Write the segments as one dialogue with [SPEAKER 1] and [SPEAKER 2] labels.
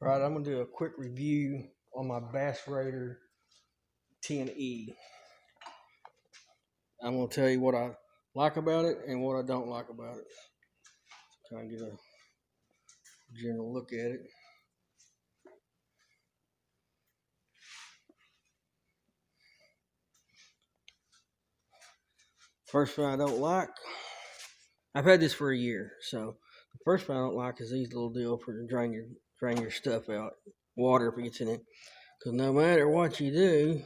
[SPEAKER 1] All right, I'm gonna do a quick review on my Bass Raider 10E. I'm gonna tell you what I like about it and what I don't like about it. Kind of get a general look at it. First thing I don't like, I've had this for a year, so the first thing I don't like is these little deals for to drain your stuff out, water if it gets in it, because no matter what you do,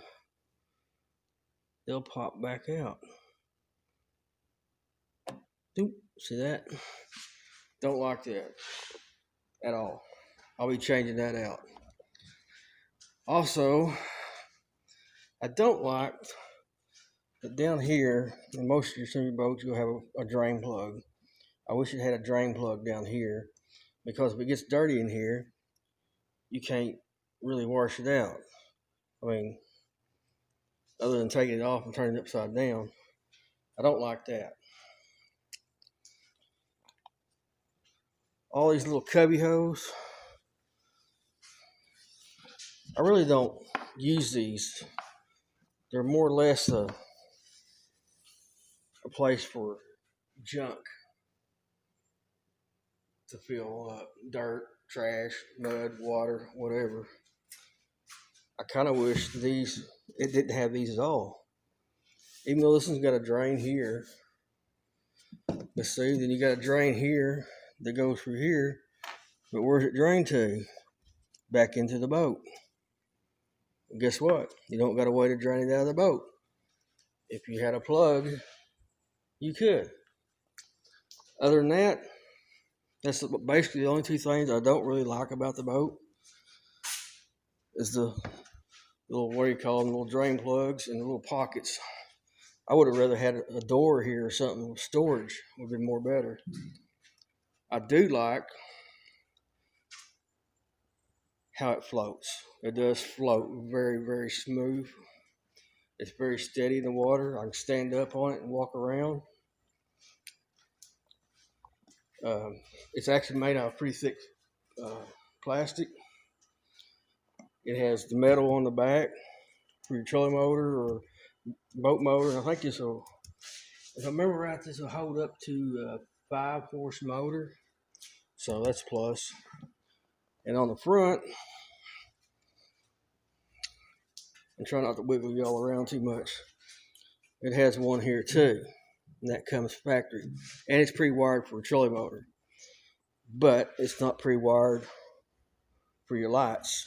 [SPEAKER 1] they'll pop back out. See that? Don't like that at all. I'll be changing that out. Also, I don't like that down here, in most of your senior boats, you'll have a drain plug. I wish it had a drain plug down here, because if it gets dirty in here, you can't really wash it out. I mean, other than taking it off and turning it upside down. I don't like that. All these little cubby holes, I really don't use these. They're more or less a place for junk to fill up, dirt, trash, mud, water, whatever. I kind of wish it didn't have these at all. Even though this one's got a drain here, but see, then you got a drain here that goes through here, but where's it drain to? Back into the boat. Well, guess what? You don't got a way to drain it out of the boat. If you had a plug, you could. Other than that, that's basically the only two things I don't really like about the boat is the little, what do you call them, little drain plugs and the little pockets. I would have rather had a door here or something with storage. Would have been more better. I do like how it floats. It does float very, very smooth. It's very steady in the water. I can stand up on it and walk around. It's actually made out of pretty thick plastic. It has the metal on the back for your trolling motor or boat motor. And I think this will, if I remember right, this will hold up to a 5-horse motor. So that's a plus. And on the front, and try not to wiggle y'all around too much, it has one here too. And that comes factory. And it's pre-wired for a trolling motor. But it's not pre-wired for your lights.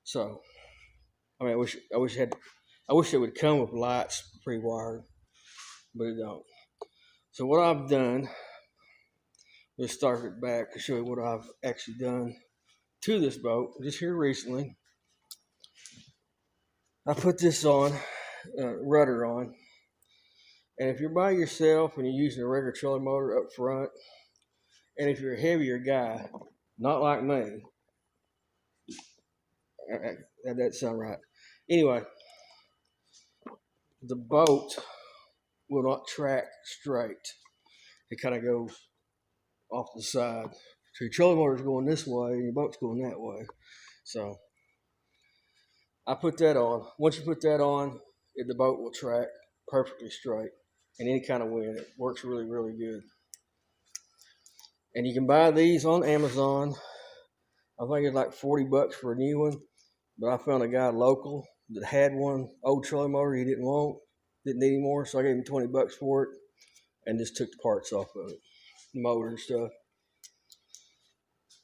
[SPEAKER 1] So, I mean, I wish it would come with lights pre-wired, but it don't. So what I've done, let's start it back to show you what I've actually done to this boat just here recently. I put this on, rudder on, and if you're by yourself and you're using a regular trolling motor up front, and if you're a heavier guy, not like me, that doesn't sound right. Anyway, the boat will not track straight. It kind of goes off the side. So your trolling motor is going this way and your boat's going that way. So I put that on. Once you put that on, the boat will track perfectly straight in any kind of wind. It works really, really good. And you can buy these on Amazon. I think it's like $40 for a new one. But I found a guy local that had one old trolling motor he didn't need anymore. So I gave him $20 for it and just took the parts off of it, the motor and stuff.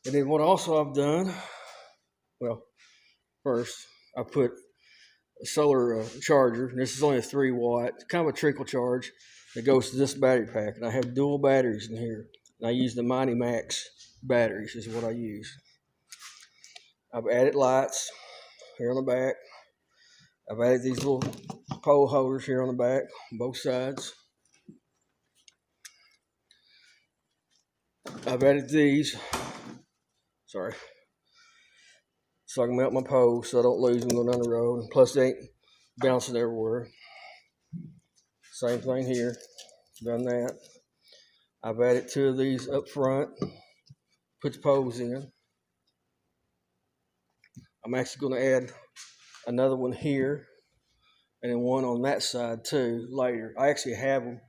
[SPEAKER 1] And then what also I've done, well, first I put a solar charger. And this is only a 3-watt, kind of a trickle charge that goes to this battery pack. And I have dual batteries in here. And I use the Mighty Max batteries is what I use. I've added lights here on the back. I've added these little pole holders here on the back, on both sides. I've added these, so I can mount my poles so I don't lose them going down the road. Plus they ain't bouncing everywhere. Same thing here, done that. I've added 2 of these up front, put the poles in. I'm actually going to add another one here and then one on that side too later. I actually have them.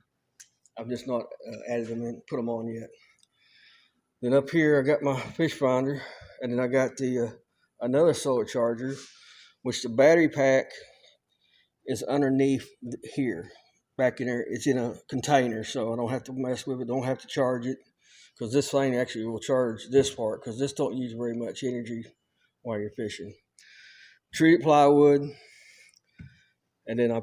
[SPEAKER 1] I've just not added them in, put them on yet. Then up here I got my fish finder, and then I got the another solar charger, which the battery pack is underneath here, back in there. It's in a container, so I don't have to mess with it, don't have to charge it, because this thing actually will charge this part, because this don't use very much energy while you're fishing. Treated plywood, and then I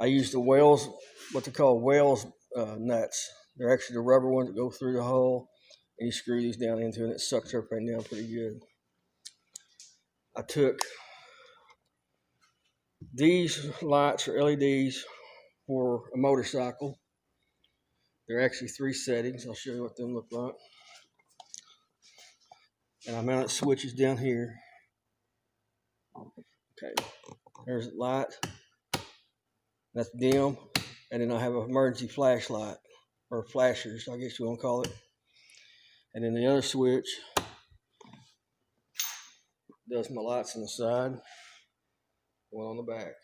[SPEAKER 1] use the whales, what they call whales nuts. They're actually the rubber ones that go through the hole, and you screw these down into it, and it sucks everything down pretty good. I took these lights or LEDs for a motorcycle. They're actually 3 settings. I'll show you what them look like. And I mounted switches down here. Okay, there's a light. That's dim. And then I have an emergency flashlight, or flashers, I guess you want to call it. And then the other switch does my lights on the side, one on the back.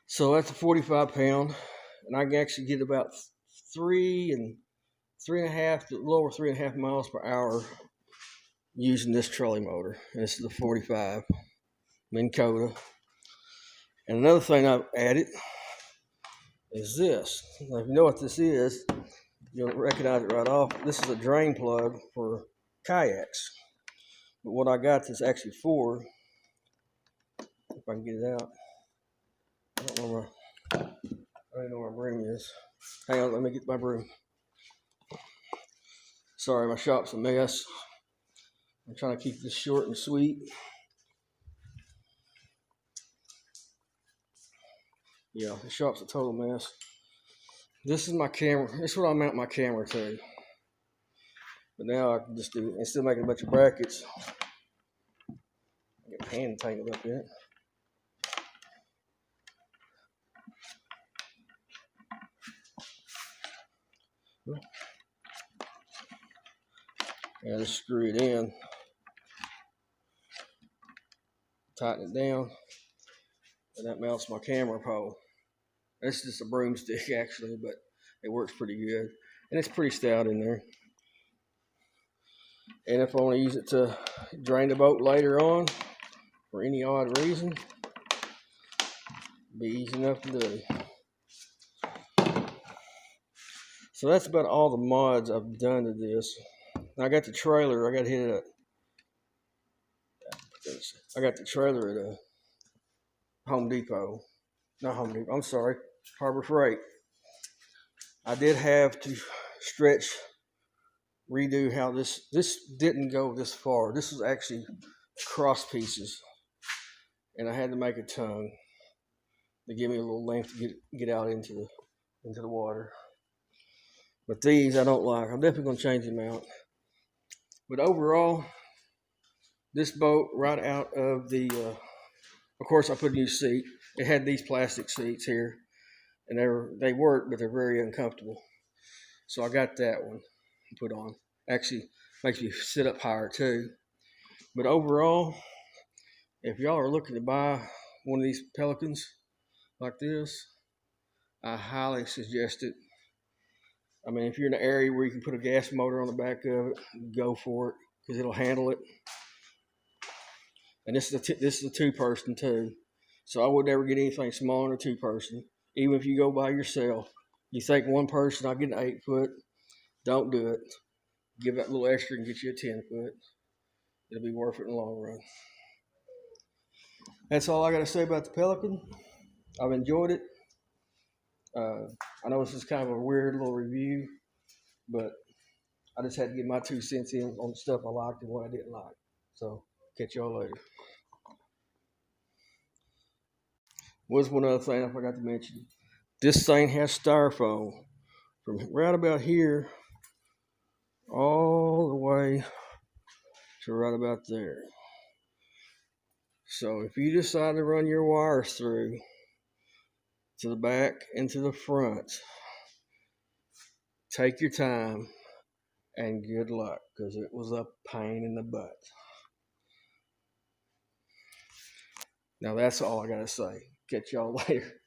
[SPEAKER 1] So that's a 45 pound, and I can actually get about 3.5 to lower 3.5 miles per hour using this trolley motor. And this is a 45 Minn Kota. And another thing I've added is this. Now, if you know what this is, you'll recognize it right off. This is a drain plug for kayaks. But what I got this actually for, if I can get it out, I don't know where my broom is. Hang on, let me get my broom. Sorry, my shop's a mess. I'm trying to keep this short and sweet. Yeah, the shop's a total mess. This is my camera. This is what I mount my camera to. But now I can just do it. Instead of making a bunch of brackets, I get a hand tangled up in it. And I just screw it in, tighten it down, and that mounts my camera pole. It's just a broomstick actually, but it works pretty good. And it's pretty stout in there. And if I want to use it to drain the boat later on, for any odd reason, it'll be easy enough to do. So that's about all the mods I've done to this. Now I got the trailer, I got to hit it up. I got the trailer at a Home Depot. Not Home Depot, I'm sorry, Harbor Freight. I did have to redo how this didn't go this far. This was actually cross pieces. And I had to make a tongue to give me a little length to get out into the water. But these I don't like. I'm definitely going to change them out. But overall, this boat right out of the, of course I put a new seat. It had these plastic seats here, and they work, but they're very uncomfortable. So I got that one put on. Actually, makes me sit up higher too. But overall, if y'all are looking to buy one of these Pelicans like this, I highly suggest it. I mean, if you're in an area where you can put a gas motor on the back of it, go for it, because it'll handle it. And this is a 2-person too, so I would never get anything smaller than a 2-person. Even if you go by yourself, you think 1 person, I'll get an 8-foot. Don't do it. Give that little extra and get you a 10-foot. It'll be worth it in the long run. That's all I got to say about the Pelican. I've enjoyed it. I know this is kind of a weird little review, but I just had to get my 2 cents in on the stuff I liked and what I didn't like. So, catch y'all later. Was one other thing I forgot to mention. This thing has styrofoam from right about here all the way to right about there. So if you decide to run your wires through to the back and to the front, take your time and good luck, because it was a pain in the butt. Now that's all I gotta say. Catch y'all later.